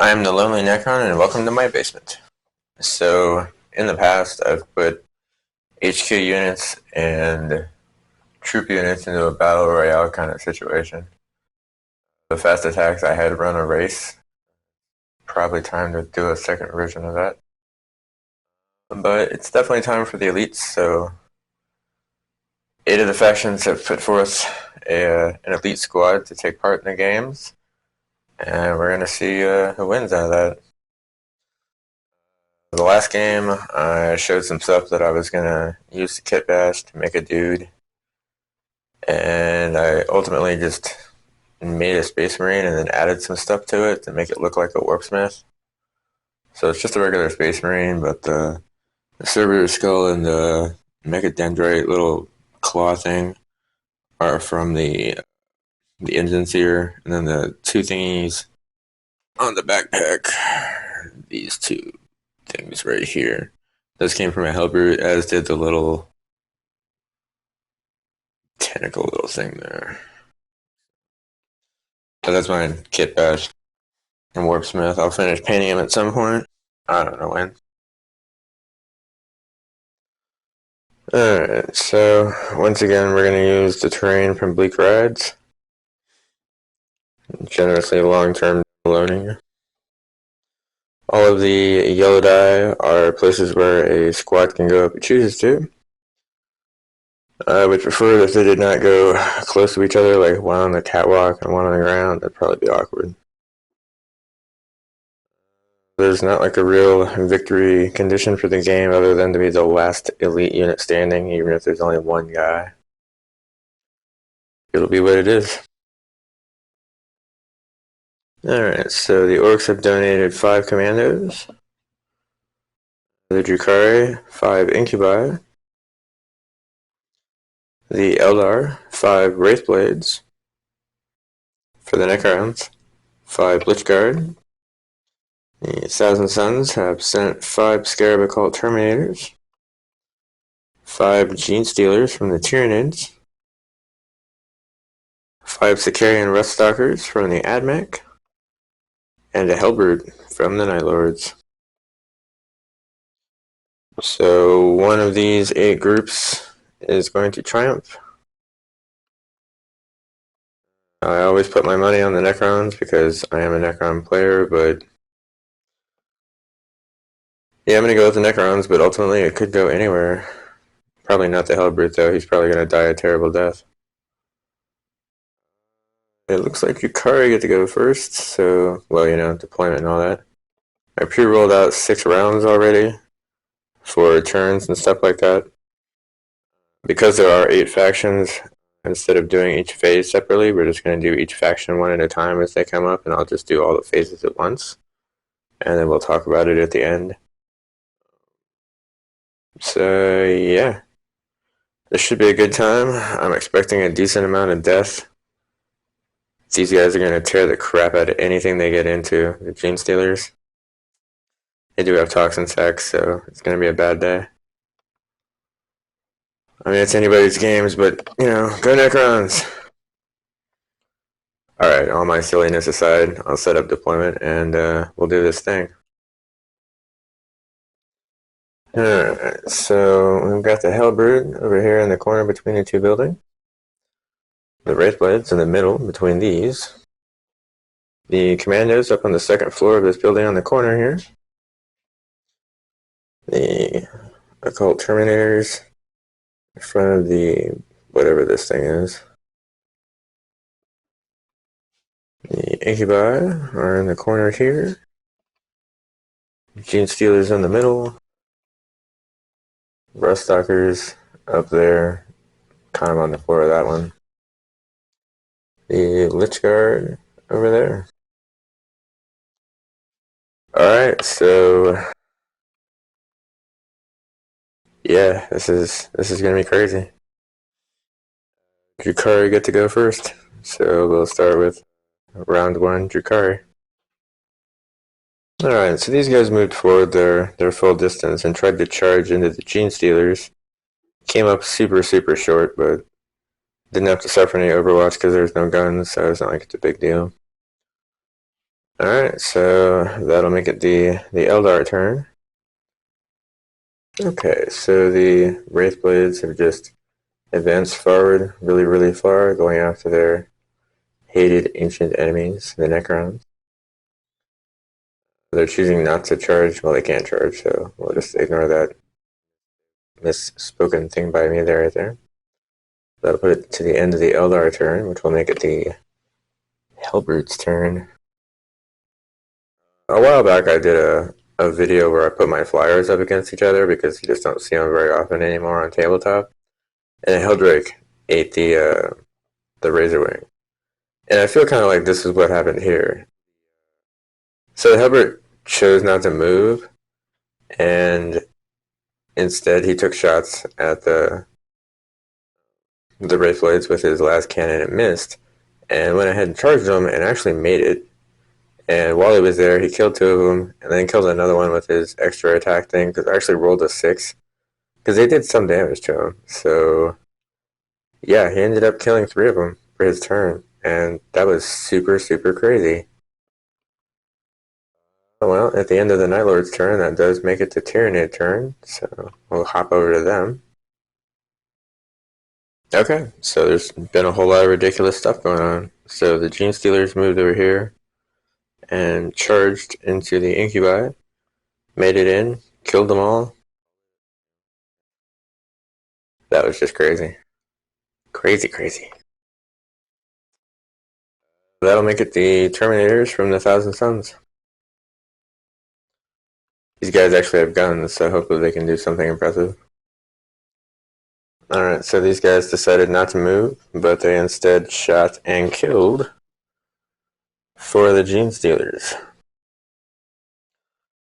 I am the Lonely Necron, and welcome to my basement. So, in the past, I've put HQ units and troop units into a battle royale kind of situation. The fast attacks, I had run a race. Probably time to do a second version of that. But it's definitely time for the elites, so 8 of the factions have put forth an elite squad to take part in the games, and we're going to see who wins out of that. The last game, I showed some stuff that I was going to use the kit bash to make a dude, and I ultimately just made a Space Marine and then added some stuff to it to make it look like a Warpsmith. So it's just a regular Space Marine, but the Cerberus skull and the Mechadendrite little claw thing are from the engine seer, and then the two thingies on the backpack, these two things right here. Those came from a Hellbrute, as did the little tentacle little thing there. So that's my kit bash and Warpsmith. I'll finish painting him at some point. I don't know when. Alright, so once again we're going to use the terrain from Bleak Rides. Generously long-term loaning. All of the yellow die are places where a squad can go if it chooses to. I would prefer if they did not go close to each other, like one on the catwalk and one on the ground. That'd probably be awkward. There's not like a real victory condition for the game other than to be the last elite unit standing, even if there's only one guy. It'll be what it is. Alright, so the orcs have donated 5 commandos. The Drukhari, 5 incubi. The Eldar, 5 Wraithblades. For the Necrons, 5 Blitzguard. The Thousand Suns have sent 5 Scarab Occult Terminators. 5 Gene Stealers from the Tyranids. 5 Sicarian Ruststalkers from the Admech. And a Hellbrute from the Night Lords. So one of these 8 groups is going to triumph. I always put my money on the Necrons because I am a Necron player, but yeah, I'm going to go with the Necrons, but ultimately it could go anywhere. Probably not the Hellbrute, though. He's probably going to die a terrible death. It looks like Yukari get to go first, so, well, you know, deployment and all that. I pre-rolled out 6 rounds already for turns and stuff like that. Because there are 8 factions, instead of doing each phase separately, we're just going to do each faction one at a time as they come up, and I'll just do all the phases at once. And then we'll talk about it at the end. So, yeah. This should be a good time. I'm expecting a decent amount of death. These guys are going to tear the crap out of anything they get into. The Gene Stealers. They do have Toxin Sacs, so it's going to be a bad day. I mean, it's anybody's games, but, you know, go Necrons! Alright, all my silliness aside, I'll set up deployment and we'll do this thing. Alright, so we've got the Hellbrute over here in the corner between the 2 buildings. The Wraithblades in the middle between these. The Commandos up on the 2nd floor of this building on the corner here. The Occult Terminators in front of the whatever this thing is. The Incubi are in the corner here. Gene Stealers in the middle. Ruststalkers up there, kind of on the floor of that one. The Lich Guard over there. Alright, so yeah, this is gonna be crazy. Drukhari get to go first. So we'll start with round 1, Drukhari. Alright, so these guys moved forward their full distance and tried to charge into the Gene Stealers. Came up super short, but didn't have to suffer any Overwatch because there's no guns, so it's not like it's a big deal. Alright, so that'll make it the Eldar turn. Okay, so the Wraithblades have just advanced forward really, really far, going after their hated ancient enemies, the Necrons. They're choosing not to charge. Well, they can't charge, so we'll just ignore that misspoken thing by me there, right there. That'll put it to the end of the Eldar turn, which will make it the Hellbrute's turn. A while back, I did a video where I put my flyers up against each other because you just don't see them very often anymore on tabletop. And Helldrake ate the Razorwing. And I feel kind of like this is what happened here. So Hellbrute chose not to move, and instead he took shots at the Wraithblades with his last cannon and missed, and went ahead and charged them and actually made it. And while he was there, he killed two of them, and then killed another one with his extra attack thing, because I actually rolled a 6, because they did some damage to him. So, yeah, he ended up killing 3 of them for his turn, and that was super, super crazy. Well, at the end of the Night Lord's turn, that does make it the Tyranid turn, so we'll hop over to them. Okay, so there's been a whole lot of ridiculous stuff going on. So the Gene Stealers moved over here and charged into the Incubi, made it in, killed them all. That was just crazy. Crazy, crazy. That'll make it the Terminators from the Thousand Suns. These guys actually have guns, so hopefully they can do something impressive. Alright, so these guys decided not to move, but they instead shot and killed for the Gene Stealers.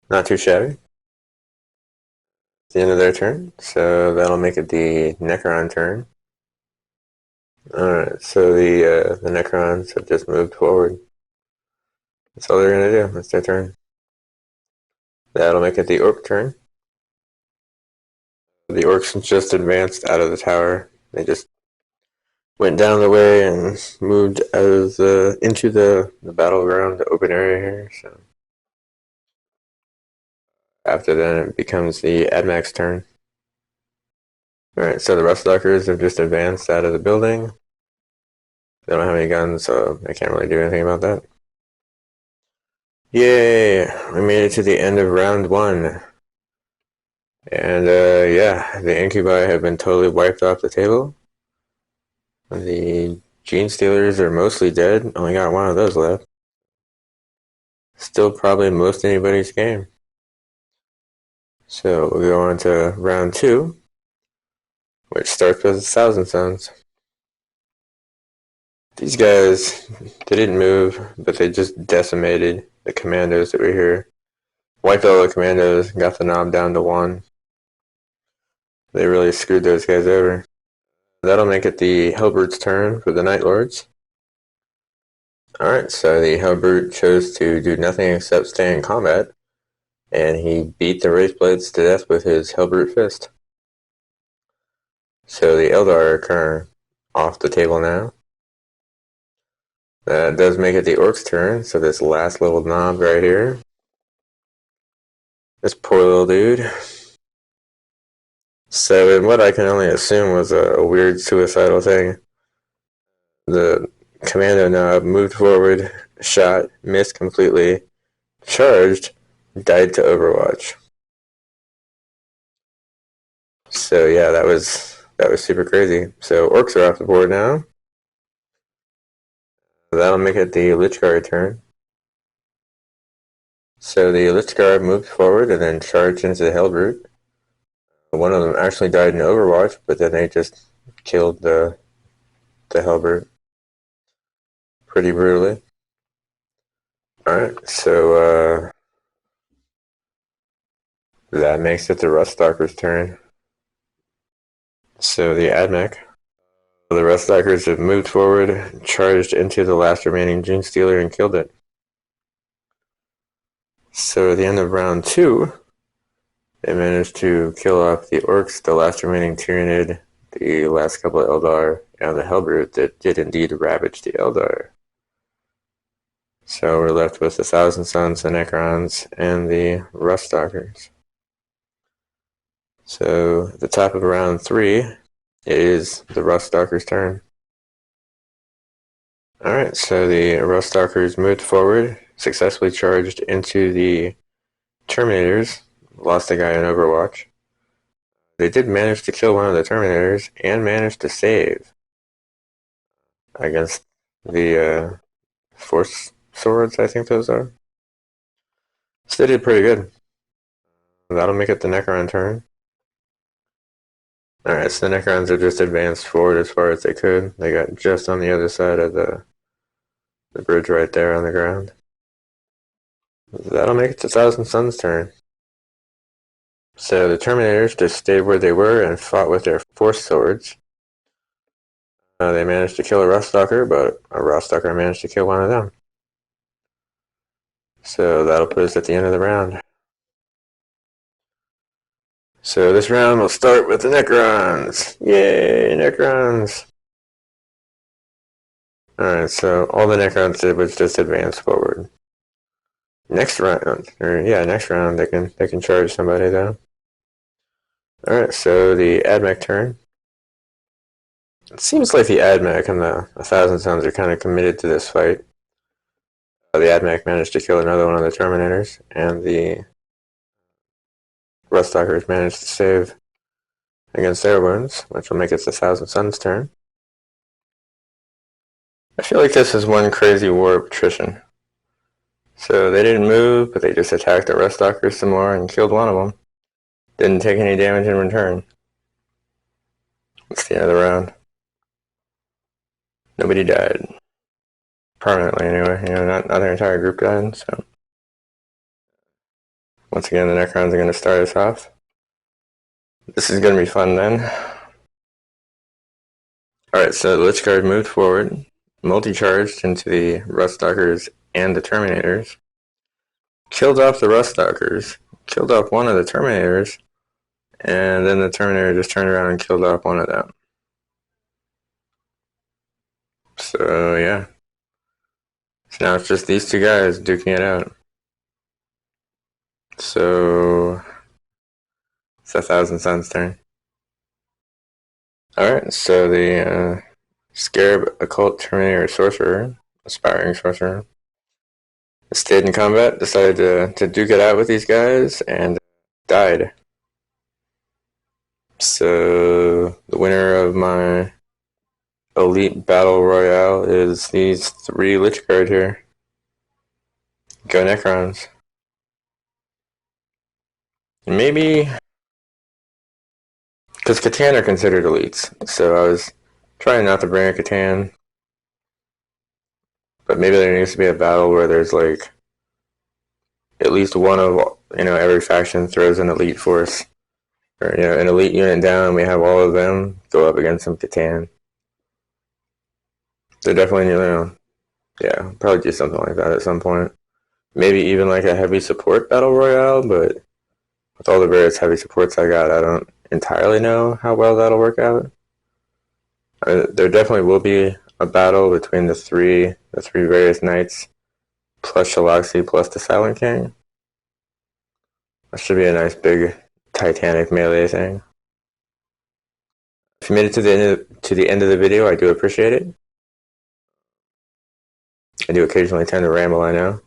Not too shabby. It's the end of their turn, so that'll make it the Necron turn. Alright, so the Necrons have just moved forward. That's all they're gonna do. It's their turn. That'll make it the Orc turn. The Orcs just advanced out of the tower. They just went down the way and moved out of into the battleground, the open area here. So after that, it becomes the AdMax turn. Alright, so the Rustalkers have just advanced out of the building. They don't have any guns, so I can't really do anything about that. Yay! We made it to the end of round 1. And yeah, the Incubi have been totally wiped off the table. The Gene Stealers are mostly dead. Only got one of those left. Still probably most anybody's game. So we'll go on to round 2, which starts with 1,000 Suns. These guys, they didn't move, but they just decimated the commandos that were here. Wiped all the commandos, got the knob down to 1. They really screwed those guys over. That'll make it the Hellbrute's turn for the Night Lords. Alright, so the Hellbrute chose to do nothing except stay in combat, and he beat the Wraithblades to death with his Hellbrute Fist. So the Eldar are kind of off the table now. That does make it the Orc's turn, so this last little knob right here. This poor little dude. So in what I can only assume was a weird suicidal thing, the commando knob moved forward, shot, missed completely, charged, died to Overwatch. So yeah, that was super crazy. So Orcs are off the board now. That'll make it the Lich Guard turn. So the Lich Guard moved forward and then charged into the Hellbrute. One of them actually died in Overwatch, but then they just killed the Hellbrute pretty brutally. Alright, so that makes it the Rustalker's turn. So the AdMech. The Rustalkers have moved forward, charged into the last remaining Gene Stealer and killed it. So at the end of round 2, they managed to kill off the Orcs, the last remaining Tyranid, the last couple of Eldar, and the Hellbrute that did indeed ravage the Eldar. So we're left with the Thousand Suns, the Necrons, and the Rust Stalkers. So at the top of round 3, it is the Rust Stalkers' turn. Alright, so the Rust Stalkers moved forward, successfully charged into the Terminators, lost a guy in Overwatch. They did manage to kill one of the Terminators and managed to save against the Force Swords, I think those are. So they did pretty good. That'll make it the Necron turn. Alright, so the Necrons are just advanced forward as far as they could. They got just on the other side of the bridge right there on the ground. That'll make it the Thousand Suns turn. So the Terminators just stayed where they were and fought with their Force Swords. They managed to kill a Rust Stalker, but a Rust Stalker managed to kill one of them. So that'll put us at the end of the round. So this round will start with the Necrons. Yay, Necrons! Alright, so all the Necrons did was just advance forward. Next round they can charge somebody though. Alright, so the AdMech turn. It seems like the AdMech and the Thousand Suns are kind of committed to this fight. The AdMech managed to kill another one of the Terminators, and the Rust Stalkers managed to save against their wounds, which will make it the Thousand Suns' turn. I feel like this is one crazy war of attrition. So they didn't move, but they just attacked the Rust Stalkers some more and killed one of them. Didn't take any damage in return. It's the end of the round. Nobody died. Permanently, anyway. Not their entire group died, so. Once again, the Necrons are going to start us off. This is going to be fun then. Alright, so the Lich Guard moved forward, multi-charged into the Rust Stalkers and the Terminators, killed off the Rust Stalkers, killed off one of the Terminators, and then the Terminator just turned around and killed off one of them. So, yeah. So now it's just these two guys duking it out. So, it's a Thousand Suns' turn. Alright, so the Scarab Occult Terminator Sorcerer, Aspiring Sorcerer, stayed in combat, decided to duke it out with these guys, and died. So the winner of my Elite Battle Royale is these 3 Lich Guard here. Go Necrons. Maybe because Catan are considered elites, so I was trying not to bring a Catan, but maybe there needs to be a battle where there's like at least one of every faction throws an elite force, or an elite unit down. We have all of them go up against some Catan. They're definitely probably do something like that at some point. Maybe even like a heavy support battle royale, but with all the various heavy supports I got, I don't entirely know how well that'll work out. There definitely will be a battle between the three various knights, plus Shalaxi, plus the Silent King. That should be a nice big Titanic melee thing. If you made it to the end of the video, I do appreciate it. I do occasionally tend to ramble, I know.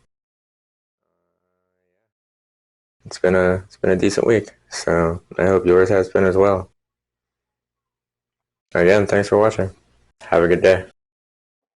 It's been a decent week, so I hope yours has been as well. Again, thanks for watching. Have a good day.